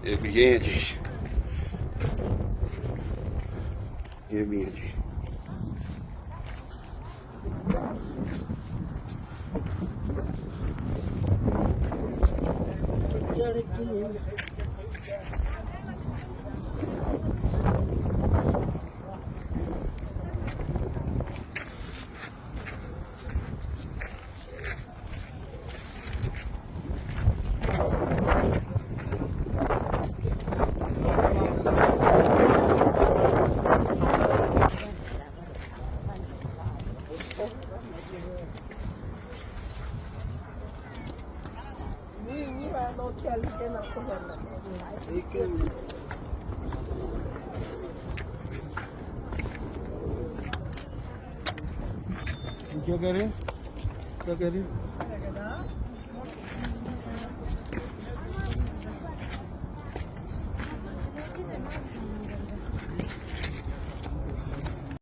ये भी है जी, ये भी है जी। क्या कह रहे हैं, क्या कह रही है?